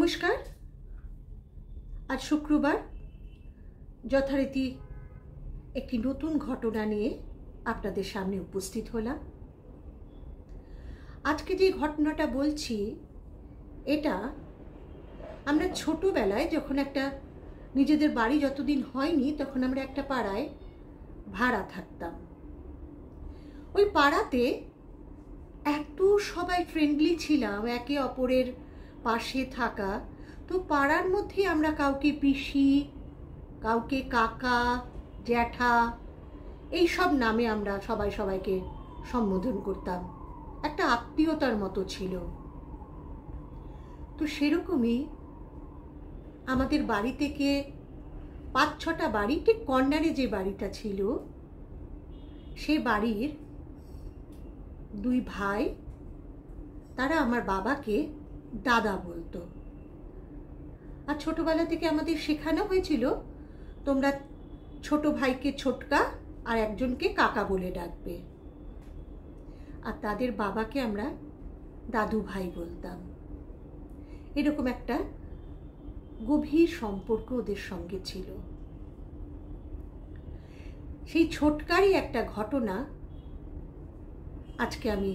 নমস্কার। আজ শুক্রবার যথারীতি একটি নতুন ঘটনা নিয়ে আপনাদের সামনে উপস্থিত হলাম। আজকে যে ঘটনাটা বলছি এটা আমরা ছোটবেলায় যখন একটা নিজেদের বাড়ি যতদিন হয়নি তখন আমরা একটা পাড়ায় ভাড়া থাকতাম। ওই পাড়াতে এত সবাই ফ্রেন্ডলি ছিলাম, একে অপরের পাশে থাকা। তো পাড়ার মধ্যে আমরা কাউকে পিসি, কাউকে কাকা, জ্যাঠা এই সব নামে আমরা সবাই সবাইকে সম্বোধন করতাম। একটা আত্মীয়তার মতো ছিল। তো সেরকমই আমাদের বাড়ি থেকে ৫-৬টা বাড়ি, ঠিক কর্নারে যে বাড়িটা ছিল সে বাড়ির দুই ভাই, তারা আমার বাবাকে দাদা বলতো। আর ছোটবেলা থেকে আমাদের শেখানো হয়েছিল তোমরা ছোট ভাইকে ছোটকা আর একজনকে কাকা বলে ডাকবে, আর তাদের বাবাকে আমরা দাদু ভাই বলতাম। এরকম একটা গভীর সম্পর্ক ওদের সঙ্গে ছিল। সেই ছোটকারই একটা ঘটনা আজকে আমি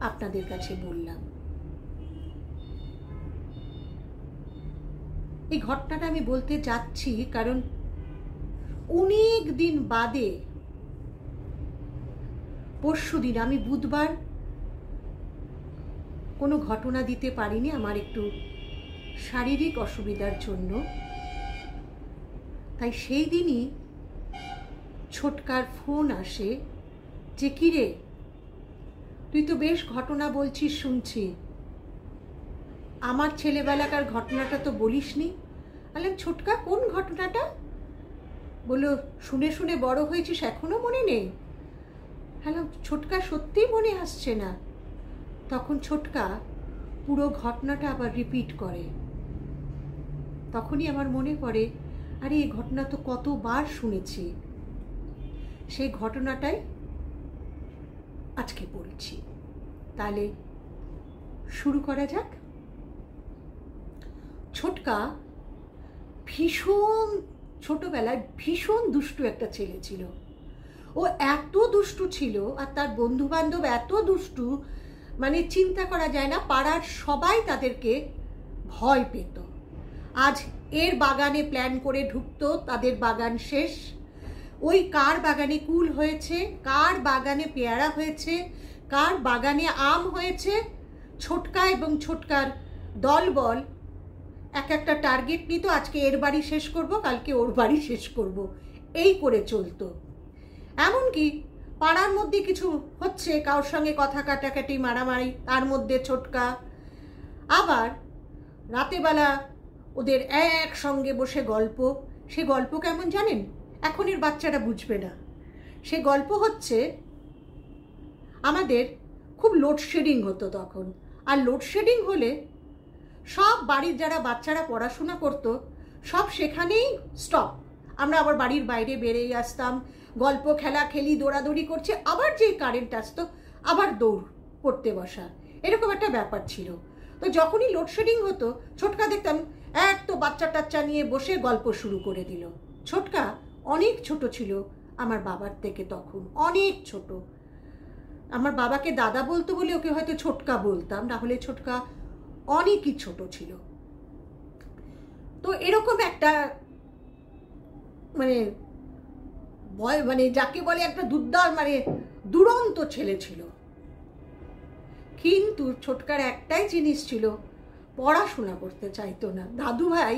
আপনাদের কাছে বললাম। এই ঘটনাটা আমি বলতে যাচ্ছি কারণ অনেক দিন বাদে পরশুদিন, আমি বুধবার কোনো ঘটনা দিতে পারিনি আমার একটু শারীরিক অসুবিধার জন্য। তাই সেই দিনই ছোটকার ফোন আসে যে কিরে তুই তো বেশ ঘটনা বলছিস শুনছি, আমার ছেলেবেলাকার ঘটনাটা তো বলিসনি। বললাম ছোটকা কোন ঘটনাটা? বললো শুনে শুনে বড় হয়েছিস এখনো মনে নেই? বললাম ছোটকা সত্যিই মনে আসছে না। তখন ছোটকা পুরো ঘটনাটা আবার রিপিট করে। তখনই আমার মনে পড়ে আরে এই ঘটনা তো কতবার শুনেছি। সেই ঘটনাটাই আজকে বলছি। তাহলে শুরু করা যাক। ছোটকা ভীষণ ছোটবেলায় ভীষণ দুষ্টু একটা ছেলে ছিল। ও এত দুষ্টু ছিল আর তার বন্ধু বান্ধব এত দুষ্টু, মানে চিন্তা করা যায় না। পাড়ার সবাই তাদেরকে ভয় পেত। আজ এর বাগানে প্ল্যান করে ঢুকতো, তাদের বাগান শেষ। ওই কার বাগানে কুল হয়েছে, কার বাগানে পেয়ারা হয়েছে, কার বাগানে আম হয়েছে, ছোটকা এবং ছোটকার দলবল এক একটা টার্গেট নিত। আজকে এর বাড়ি শেষ করব, কালকে ওর বাড়ি শেষ করব, এই করে চলতো। এমনকি পাড়ার মধ্যে কিছু হচ্ছে, কারোর সঙ্গে কথা কাটাকাটি মারামারি, তার মধ্যে ছোটকা। আবার রাতেবেলা ওদের একসঙ্গে বসে গল্প। সে গল্প কেমন জানেন? এখনের বাচ্চারা বুঝবে না। সে গল্প হচ্ছে আমাদের খুব লোডশেডিং হতো তখন। আর লোডশেডিং হলে সব বাড়ির যারা বাচ্চারা পড়াশোনা করতো সব সেখানেই স্টপ। আমরা আবার বাড়ির বাইরে বেরিয়ে আসতাম, গল্প খেলা খেলি, দৌড়াদৌড়ি করছে, আবার যেই কারেন্ট আসতো আবার দৌড় পড়তে বসা, এরকম একটা ব্যাপার ছিল। তো যখনই লোডশেডিং হতো ছোটকা দেখতাম এক তো বাচ্চা টাচ্চা নিয়ে বসে গল্প শুরু করে দিল। ছোটকা অনেক ছোট ছিল আমার বাবার থেকে, তখন অনেক ছোট। আমার বাবাকে দাদা বলতো বলে ওকে হয়তো ছোটকা বলতাম, না হলে ছোটকা অনেকই ছোট ছিল। তো এরকম একটা মানে যাকে বলে একটা দুরন্ত ছেলে ছিল। কিন্তু ছোটকার একটাই জিনিস ছিল, পড়াশোনা করতে চাইতো না। দাদু ভাই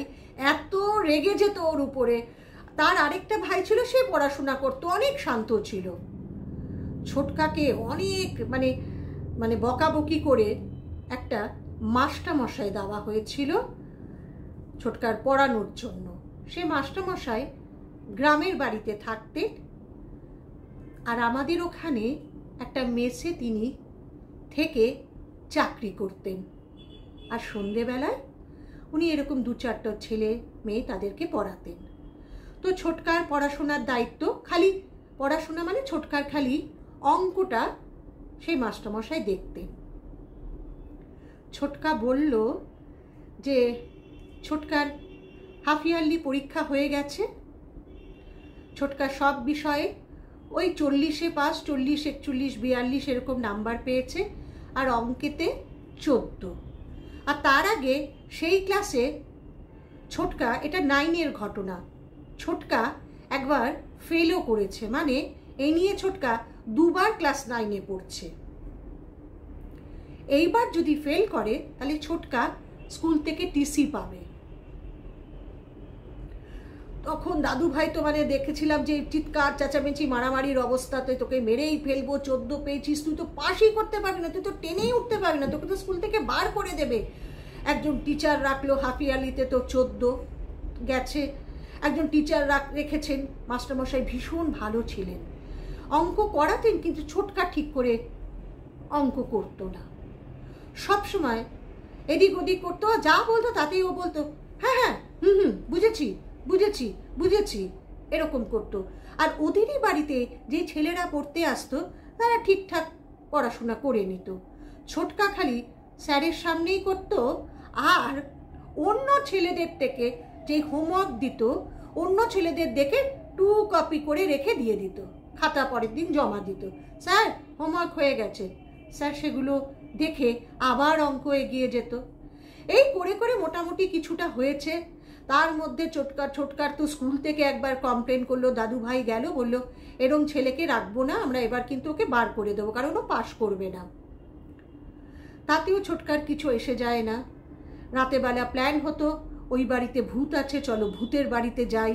এত রেগে যেত ওর উপরে। তার আরেকটা ভাই ছিল, সে পড়াশোনা করতো, অনেক শান্ত ছিল। ছোটকাকে অনেক মানে বকাবকি করে একটা মাস্টারমশাই দেওয়া হয়েছিল ছোটকার পড়ানোর জন্য। সে মাস্টারমশাই গ্রামের বাড়িতে থাকতেন, আর আমাদের ওখানে একটা মেসে তিনি থেকে চাকরি করতেন। আর সন্ধেবেলায় উনি এরকম 2-4টা ছেলে মেয়ে তাদেরকে পড়াতেন। তো ছোটকার পড়াশোনার দায়িত্ব, খালি পড়াশোনা মানে ছোটকার খালি অঙ্কটা সেই মাস্টারমশাই দেখতেন। ছোটকা বলল যে ছোটকার হাফ ইয়ারলি পরীক্ষা হয়ে গেছে। ছোটকা সব বিষয়ে ওই 40-এ পাস, 40, 41, 42 এরকম নাম্বার পেয়েছে, আর অঙ্কেতে 14। আর তার আগে সেই ক্লাসে ছোটকা, এটা 9-এর ঘটনা, ছোটকা একবার ফেলও করেছে। মানে এই নিয়ে ছোটকা 2বার ক্লাস 9-এ পড়ছে। এইবার যদি ফেল করে তাহলে ছোটকা স্কুল থেকে টিসি পাবে। তখন দাদু ভাই তো মানে দেখেছিলাম যে চিৎকার চেঁচামেচি মারামারির অবস্থাতে, তোকে মেরেই ফেলবো, 14 পেয়েছিস, তুই তো পাসই করতে পারবি না, তুই তো টেনেই উঠতে পারবি না, তোকে তো স্কুল থেকে বার করে দেবে। একজন টিচার রাখলো হাফ ইয়ারলিতে, তো 14 গেছে। একজন টিচার রেখেছেন, মাস্টারমশাই ভীষণ ভালো ছিলেন, অঙ্ক করাতেন, কিন্তু ছোটকা ঠিক করে অঙ্ক করতো না। সব সময় এদিক ওদিক করতো, যা বলতো তাতেই ও বলতো হ্যাঁ হ্যাঁ বুঝেছি বুঝেছি বুঝেছি, এরকম করতো। আর ওদেরই বাড়িতে যে ছেলেরা পড়তে আসতো তারা ঠিকঠাক পড়াশোনা করে নিত। ছোটকা খালি স্যারের সামনেই করতো, আর অন্য ছেলেদের থেকে যে হোমওয়ার্ক দিত অন্য ছেলেদের দেখে 2 কপি করে রেখে দিয়ে দিত, খাতা পরের দিন জমা দিত, স্যার হোমওয়ার্ক হয়ে গেছে। স্যার সেগুলো দেখে আবার অঙ্ক এগিয়ে যেত। এই করে করে মোটামুটি কিছুটা হয়েছে। তার মধ্যে ছোটকার তো স্কুল থেকে একবার কমপ্লেন করলো, দাদু ভাই গেল, বলল এরম ছেলেকে রাখবো না আমরা, এবার কিন্তু ওকে বার করে দেবো, কারণ ও পাশ করবে না। তাতেও ছোটকার কিছু এসে যায় না। রাতেবেলা প্ল্যান হতো, ওই বাড়িতে ভূত আছে, চলো ভূতের বাড়িতে যাই।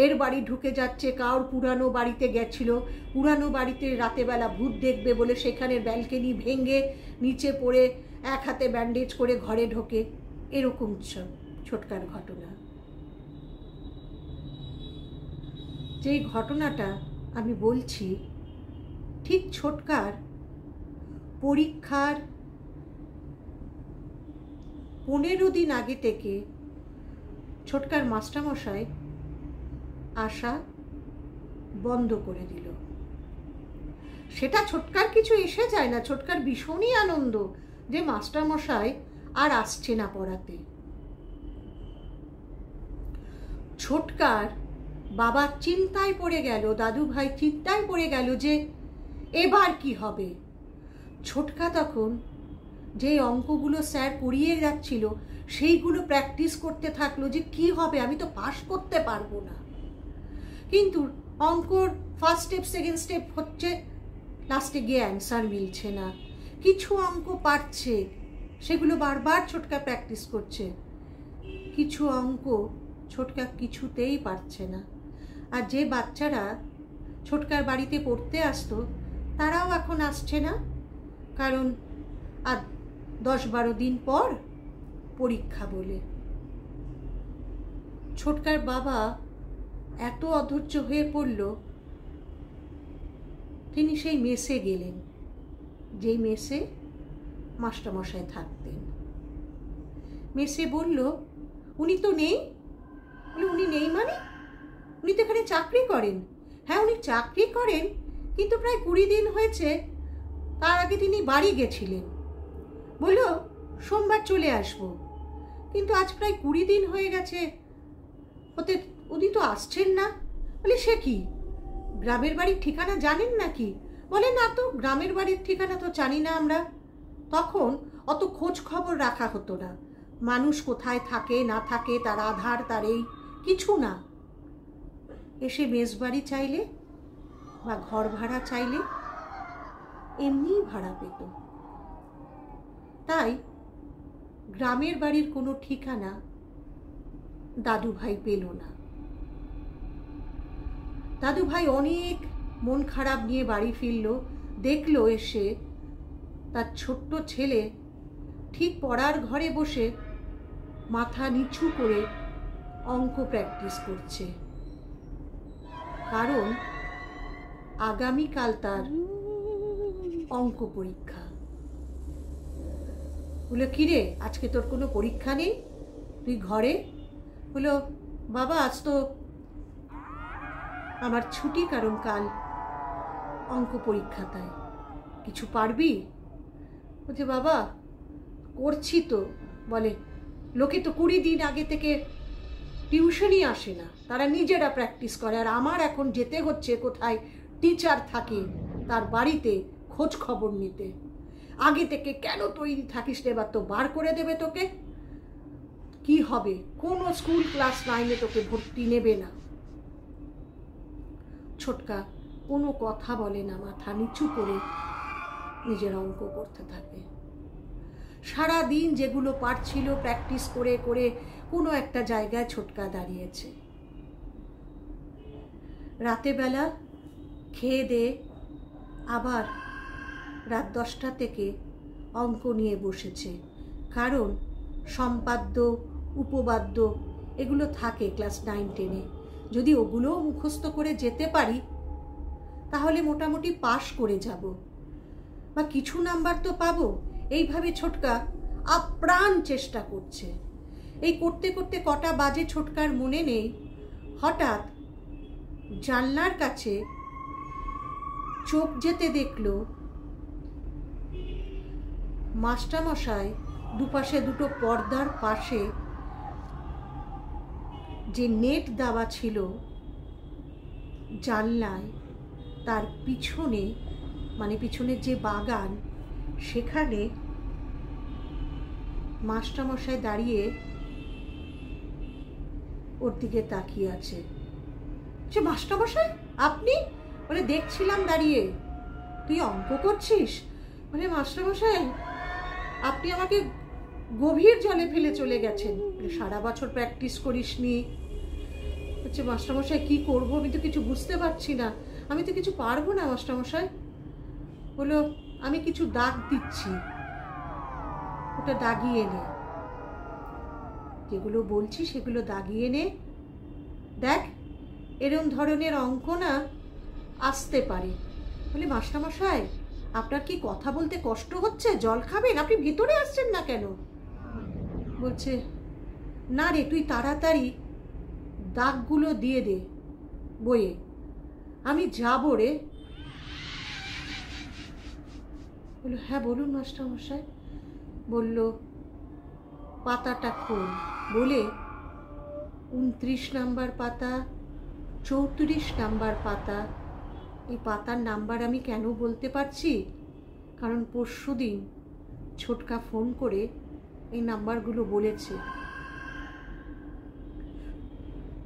এর বাড়ি ঢুকে যাচ্ছে, কার পুরানো বাড়িতে গেছিল, পুরানো বাড়িতে রাতেবেলা ভূত দেখবে বলে সেখানের ব্যালকনি ভেঙে নিচে পড়ে এক হাতে ব্যান্ডেজ করে ঘরে ঢোকে। এরকম ছোটকার ঘটনা। যেই ঘটনাটা আমি বলছি, ঠিক ছোটকার পরীক্ষার 15 দিন আগে থেকে ছোটকার মাস্টারমশাই আসা বন্ধ করে দিল। সেটা ছোটকার কিছু এসে যায় না, ছোটকার ভীষণই আনন্দ যে মাস্টারমশাই আর আসছে না পড়াতে। ছোটকার বাবা চিন্তায় পড়ে গেল, দাদু ভাই চিন্তায় পড়ে গেল যে এবার কি হবে। ছোটকা তখন যে অঙ্কগুলো স্যার পড়িয়ে যাচ্ছিল সেইগুলো প্র্যাকটিস করতে থাকলো, যে কি হবে, আমি তো পাস করতে পারবো না। কিন্তু অঙ্কর ফার্স্ট স্টেপ সেকেন্ড স্টেপ হচ্ছে, লাস্টে গিয়ে অ্যান্সার মিলছে না। কিছু অঙ্ক পারছে, সেগুলো বারবার ছোটকা প্র্যাকটিস করছে। কিছু অঙ্ক ছোটকা কিছুতেই পারছে না। আর যে বাচ্চারা ছোটকার বাড়িতে পড়তে আসতো তারাও এখন আসছে না, কারণ আর 10-12 দিন পর পরীক্ষা বলে। ছোটকার বাবা এত অধৈর্য হয়ে পড়ল, তিনি সেই মেসে গেলেন, যেই মেসে মাস্টারমশাই থাকতেন। মেসে বলল উনি তো নেই। বলে উনি নেই মানে? উনি তো এখানে চাকরি করেন। হ্যাঁ উনি চাকরি করেন, কিন্তু প্রায় 20 দিন হয়েছে, তার আগে তিনি বাড়ি গেছিলেন। বলল সোমবার চলে আসব, কিন্তু আজ প্রায় 20 দিন হয়ে গেছে, ওতে উনি তো আসছেন না। বলে সে কি, গ্রামের বাড়ির ঠিকানা জানেন নাকি? বলে না তো, গ্রামের বাড়ির ঠিকানা তো জানি না আমরা। তখন অত খোঁজ খবর রাখা হতো না, মানুষ কোথায় থাকে না থাকে তার আধার তার এই কিছু না। এসে মেস বাড়ি চাইলে বা ঘর ভাড়া চাইলে এমনি ভাড়া পেত। তাই গ্রামের বাড়ির কোনো ঠিকানা দাদু ভাই পেল না। দাদু ভাই অনেক মন খারাপ নিয়ে বাড়ি ফিরল, দেখলো এসে তার ছোট্ট ছেলে ঠিক পড়ার ঘরে বসে মাথা নিচু করে অঙ্ক প্র্যাকটিস করছে, কারণ আগামীকাল তার অঙ্ক পরীক্ষা। বললো কিরে আজকে তোর কোনো পরীক্ষা নেই, তুই ঘরে? বললো বাবা আজ তো আমার ছুটি, কারণ কাল অঙ্ক পরীক্ষা, তাই কিছু পারবি? বলছে বাবা করছি তো। বলে লোকে তো 20 দিন আগে থেকে টিউশনই আসে না, তারা নিজেরা প্র্যাকটিস করে। আর আমার এখন যেতে হচ্ছে কোথায় টিচার থাকে তার বাড়িতে খোঁজ খবর নিতে। আগে থেকে কেন তৈরি থাকিস রে, এবার তো বার করে দেবে তোকে। কি হবে, কোনো স্কুল ক্লাস 9-এ তোকে ভর্তি নেবে না। ছোটকা কোনো কথা বলে না, মাথা নিচু করে নিজের অঙ্ক করতে থাকে। সারা দিন যেগুলো পারছিল প্র্যাকটিস করে করে কোনো একটা জায়গায় ছোটকা দাঁড়িয়েছে। রাতে বেলা খেয়ে দিয়ে আবার রাত 10টা থেকে অঙ্ক নিয়ে বসেছে, কারণ সম্পাদ্য উপবাদ্য এগুলো থাকে ক্লাস 9-10-এ। যদি ওগুলোও মুখস্থ করে যেতে পারি তাহলে মোটামুটি পাশ করে যাব, বা কিছু নাম্বার তো পাবো। এইভাবে ছোটকা আপ্রাণ চেষ্টা করছে। এই করতে করতে কটা বাজে ছোটকার মনে নেই, হঠাৎ জানলার কাছে চোখ যেতে দেখলো মাস্টারমশাই দুপাশে দুটো পর্দার পাশে যে নেট দেওয়া ছিল জানলায়, তার পিছনে মানে পিছনের যে বাগান, সেখানে মাস্টারমশাই দাঁড়িয়ে ওর দিকে তাকিয়ে আছে। সে মাস্টারমশাই আপনি? বলে দেখছিলাম দাঁড়িয়ে। তুই অঙ্ক করছিস? বলে মাস্টারমশাই আপনি আমাকে গভীর জলে ফেলে চলে গেছেন, সারা বছর প্র্যাকটিস করিসনি। বলছে মাস্টারমশাই কি করবো, আমি তো কিছু বুঝতে পারছি না, আমি তো কিছু পারবো না মাস্টারমশাই। বললো আমি কিছু দাগ দিচ্ছি, ওটা দাগিয়ে নে, যেগুলো বলছি সেগুলো দাগিয়ে নে, দেখ এরম ধরনের অঙ্ক না আসতে পারে। বলে মাস্টারমশাই আপনার কি কথা বলতে কষ্ট হচ্ছে, জল খাবেন, আপনি ভেতরে আসছেন না কেন? বলছে না রে, তুই তাড়াতাড়ি দাগগুলো দিয়ে দে বইয়ে, আমি যাবো রে। বললো হ্যাঁ বলুন মাস্টারমশাই। বলল পাতাটা খোল। বলে 29 নাম্বার পাতা, 34 নাম্বার পাতা, এই পাতার নাম্বার আমি কেন বলতে পারছি, কারণ পরশুদিন ছোটকা ফোন করে এই নাম্বারগুলো বলেছে।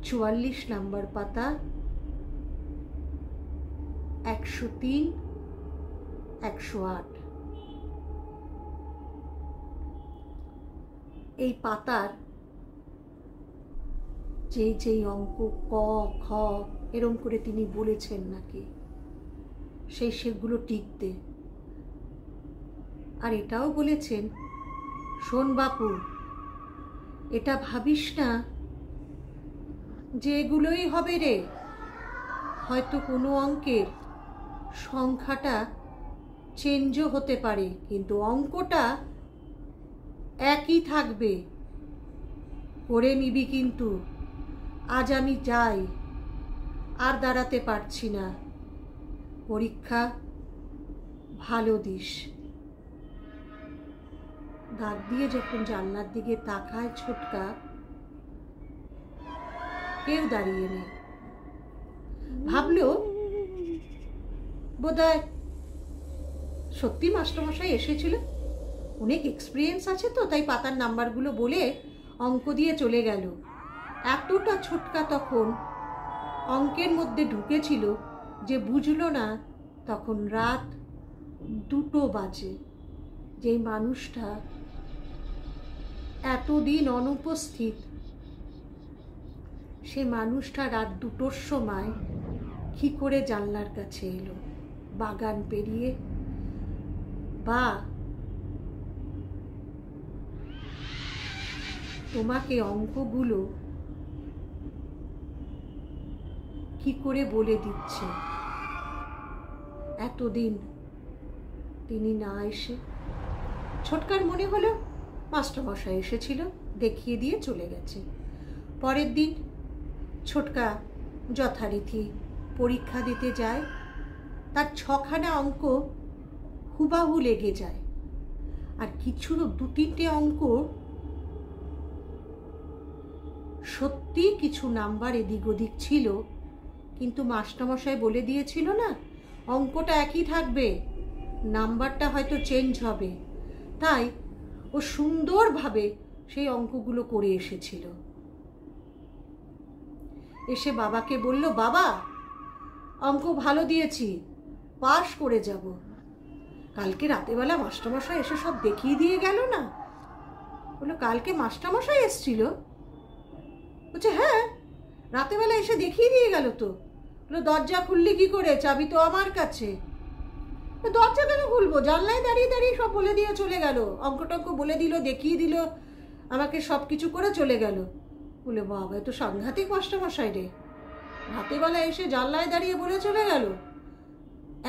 44 নাম্বার পাতা, 103, 108। এই পাতার যেই অঙ্ক ক খ এরম করে তিনি বলেছেন নাকি, সেগুলো টিকতে। আর এটাও বলেছেন, শোন বাপু, এটা ভাবিস না যে এগুলোই হবে রে, হয়তো কোনো অঙ্কের সংখ্যাটা চেঞ্জও হতে পারে, কিন্তু অঙ্কটা একই থাকবে, করে নিবি কিন্তু। আজ আমি যাই, আর দাঁড়াতে পারছি না, পরীক্ষা ভালো দিস। দাঁত দিয়ে যখন জানলার দিকে তাকায় ছোটকা, কেউ দাঁড়িয়ে নেই। ভাবলো বোধহয় সত্যি মাস্টারমশাই এসেছিল, অনেক এক্সপিরিয়েন্স আছে তো, তাই পাতার নাম্বারগুলো বলে অঙ্ক দিয়ে চলে গেল। এতটা ছোটকা তখন অঙ্কের মধ্যে ঢুকেছিল যে বুঝলো না তখন রাত 2টো বাজে। যেই মানুষটা এতদিন অনুপস্থিত, সে মানুষটা রাত 2টোর সময় কি করে জানলার কাছে এলো, বাগান পেরিয়ে, বা তোমাকে অঙ্কগুলো কি করে বলে দিচ্ছে এতদিন তিনি না এসে। ছোটকার মনে হলো মাস্টারমশাই এসেছিল, দেখিয়ে দিয়ে চলে গেছে। পরের দিন ছোটকা যথারীতি পরীক্ষা দিতে যায়। তার 6খানা অঙ্ক হুবাহু লেগে যায়, আর কিছু 2-3টে অঙ্ক সত্যি কিছু নাম্বার এদিক ওদিক ছিল, কিন্তু মাস্টারমশাই বলে দিয়েছিল না অঙ্কটা একই থাকবে, নাম্বারটা হয়তো চেঞ্জ হবে। তাই ও সুন্দরভাবে সেই অঙ্কগুলো করে এসেছিল। এসে বাবাকে বলল, বাবা অঙ্ক ভালো দিয়েছি, পাশ করে যাব। কালকে রাতেবেলা মাস্টারমশাই এসে সব দেখিয়ে দিয়ে গেল না। বললো, কালকে মাস্টারমশাই এসছিল? বলছে, হ্যাঁ, রাতেবেলা এসে দেখিয়ে দিয়ে গেল তো। বললো, দরজা খুললি কি করে? চাবি তো আমার কাছে। দরজা কেন খুলবো, জানলায় দাঁড়িয়ে দাঁড়িয়ে সব বলে দিয়ে চলে গেল, অঙ্ক টঙ্ক বলে দিল, দেখিয়ে দিল, আমাকে সব কিছু করে চলে গেল। বলে, বাবা এ তো সাংঘাতিক মাস্টারমশাই রে, রাতেবেলা এসে জানলায় দাঁড়িয়ে বলে চলে গেল।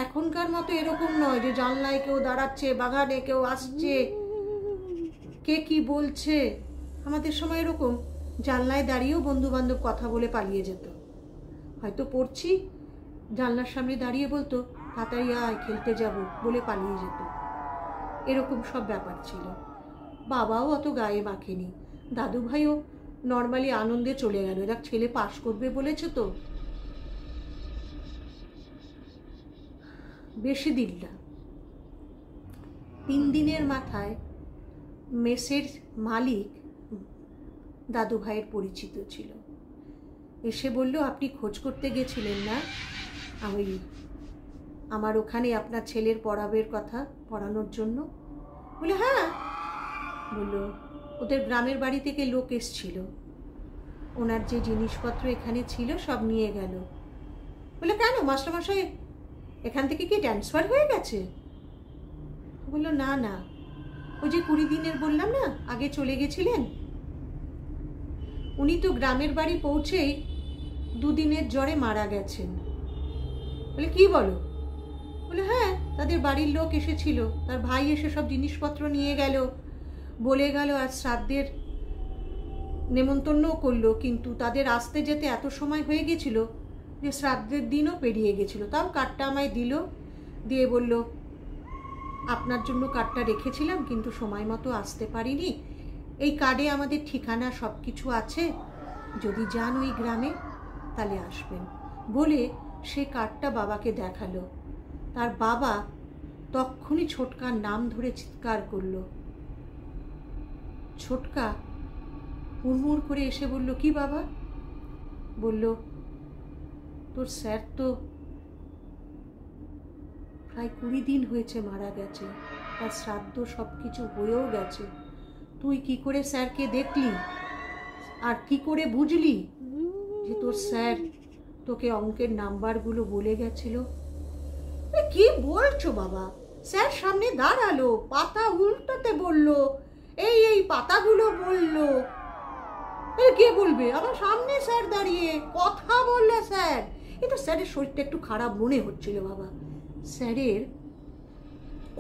এখনকার মতো এরকম নয় যে জানলায় কেউ দাঁড়াচ্ছে, বাগানে কেউ আসছে, কে কি বলছে। আমাদের সময় এরকম জানলায় দাঁড়িয়েও বন্ধু বান্ধব কথা বলে পালিয়ে যেত। হয়তো পড়ছি, জানলার সামনে দাঁড়িয়ে বলতো, তাড়াতাড়ি আয় খেলতে যাব বলে পালিয়ে যেত। এরকম সব ব্যাপার ছিল। বাবাও অত গায়ে মাখেনি, দাদু ভাইও নর্মালি আনন্দে চলে গেল, এরা ছেলে পাশ করবে বলেছে তো। বেশি দিন না, 3 দিনের মাথায় মেসের মালিক দাদু ভাইয়ের পরিচিত ছিল। এসে বলল, আপনি খোঁজ করতে গেছিলেন না আমি আমার ওখানে আপনার ছেলের পড়াবের কথা, পড়ানোর জন্য? বলে, হ্যাঁ। বলল, ওদের গ্রামের বাড়ি থেকে লোক এসছিল, ওনার যে জিনিসপত্র এখানে ছিল সব নিয়ে গেল। বলে, কেন মাস্টারমশাই এখান থেকে কি ট্রান্সফার হয়ে গেছে? বলল, না না, ওই যে 20 দিনের বললাম না আগে চলে গেছিলেন, উনি তো গ্রামের বাড়ি পৌঁছেই 2 দিনের জ্বরে মারা গেছেন। বলে, কি বলো? বলে, হ্যাঁ, তাদের বাড়ির লোক এসেছিল, তার ভাই এসে সব জিনিসপত্র নিয়ে গেল, বলে গেল আর শ্রাদ্ধের নেমন্তন্নও করলো, কিন্তু তাদের আসতে যেতে এত সময় হয়ে গেছিল যে শ্রাদ্ধের দিনও পেরিয়ে গেছিল। তাও কার্ডটা আমায় দিল, দিয়ে বলল, আপনার জন্য কার্ডটা রেখেছিলাম কিন্তু সময় মতো আসতে পারিনি, এই কার্ডে আমাদের ঠিকানা সব কিছু আছে, যদি যান ওই গ্রামে তাহলে আসবেন বলে সে কার্ডটা বাবাকে দেখালো। তার বাবা তক্ষুনি ছোটকার নাম ধরে চিৎকার করল। ছোটকা হুড়মুড় করে এসে বলল, কি বাবা? বলল, তোর স্যার তো প্রায় 20 দিন হয়েছে মারা গেছে, তার শ্রাদ্ধ সব কিছু হয়েও গেছে, তুই কি করে স্যারকে দেখলি আর কি করে বুঝলি যে তোর স্যার তোকে অঙ্কের নাম্বারগুলো বলে গেছিল? কি বলছো বাবা? স্যার সামনে দাঁড়ালো, পাতা উল্টাতে বললো, এই এই পাতাগুলো বললো। কে বলবে? আমার সামনে স্যার দাঁড়িয়ে কথা বললে স্যার। কিন্তু স্যারের শরীরটা একটু খারাপ মনে হচ্ছিল বাবা, স্যারের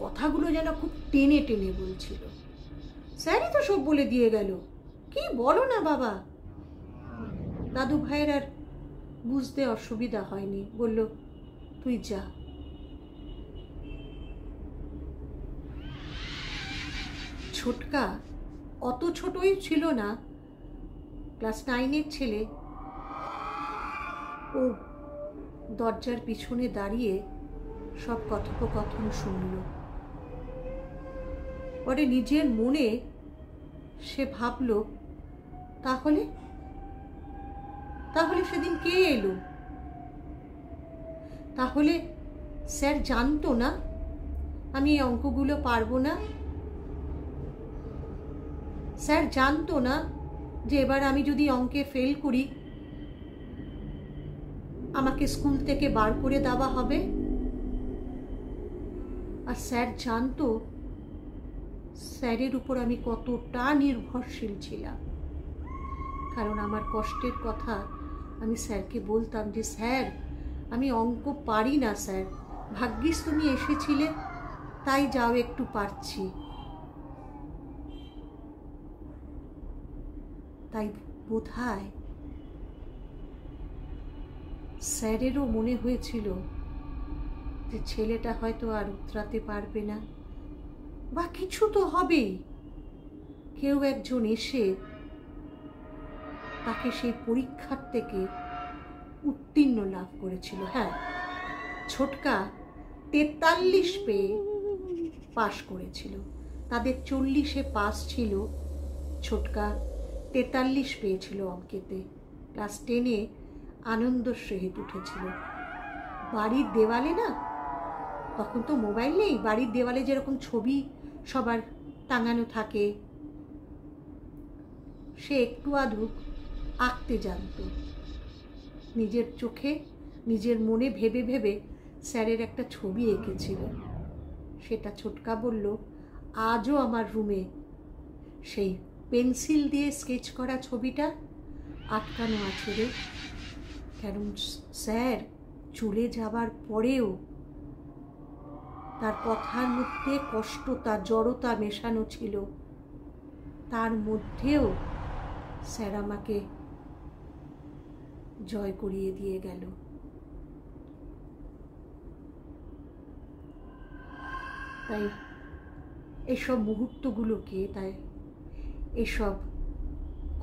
কথাগুলো যেন খুব টেনে টেনে বলছিল। স্যারই তো সব বলে দিয়ে গেল, কি বলো না বাবা। দাদু ভাইয়ের আর বুঝতে অসুবিধা হয়নি, বলল, তুই যা। ছোটকা অত ছোটই ছিল না, ক্লাস 9-এর ছেলে। ও দরজার পিছনে দাঁড়িয়ে সব কথোপকথন শুনল। পরে নিজের মনে সে ভাবল, তাহলে তাহলে সেদিন কে এলো? তাহলে স্যার জানতো না আমি এই অঙ্কগুলো পারবো না? স্যার জানতো না যে এবার আমি যদি অঙ্কে ফেল করি আমাকে স্কুল থেকে বার করে দেওয়া হবে? আর স্যার জানতো স্যারের উপর আমি কতটা নির্ভরশীল ছিলাম, কারণ আমার কষ্টের কথা আমি স্যারকে বলতাম যে স্যার আমি অঙ্ক পারি না স্যার, ভাগ্যিস তুমি এসেছিলে তাই যাও একটু পারছি। তাই বোধহয় স্যারেরও মনে হয়েছিল যে ছেলেটা হয়তো আর উতরাতে পারবে না, বা কিছু তো হবেই, কেউ একজন এসে তাকে সেই পরীক্ষার থেকে উত্তীর্ণ লাভ করেছিল। হ্যাঁ, ছোটকা 43 পেয়ে পাশ করেছিল। তাদের 40-এ পাস ছিল, ছোটকা 43 পেয়েছিল অঙ্কেতে। ক্লাস 10-এ আনন্দর সহিত উঠেছিল। বাড়ির দেওয়ালে না, তখন তো মোবাইল নেই, বাড়ির দেওয়ালে যেরকম ছবি সবার টাঙানো থাকে, সে একটু আধটু আঁকতে জানত। নিজের চোখে নিজের মনে ভেবে ভেবে স্যারের একটা ছবি এঁকেছিল। সেটা ছোটকা বলল, আজও আমার রুমে সেই পেন্সিল দিয়ে স্কেচ করা ছবিটা আটকানো আছে রে। কারণ স্যার চলে যাবার পরেও তার কথার মধ্যে কষ্টতা, জড়তা মেশানো ছিল। তার মধ্যেও স্যার আমাকে জয় করিয়ে দিয়ে গেল। তাই এসব মুহূর্তগুলোকে, তাই এসব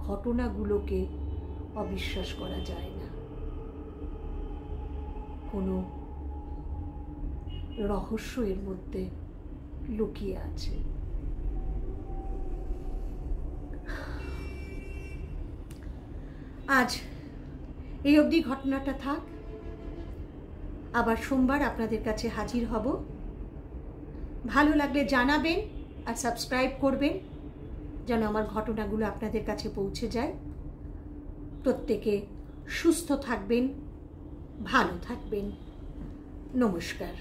ঘটনাগুলোকে অবিশ্বাস করা যায় না। কোনো রহস্য এর মধ্যে লুকিয়ে আছে। আজ এই অবধি ঘটনাটা থাক। আবার সোমবার আপনাদের কাছে হাজির হব। ভালো লাগলে জানাবেন আর সাবস্ক্রাইব করবেন, যেন আমার ঘটনাগুলো আপনাদের কাছে পৌঁছে যায়। প্রত্যেকে সুস্থ থাকবেন, ভালো থাকবেন। নমস্কার।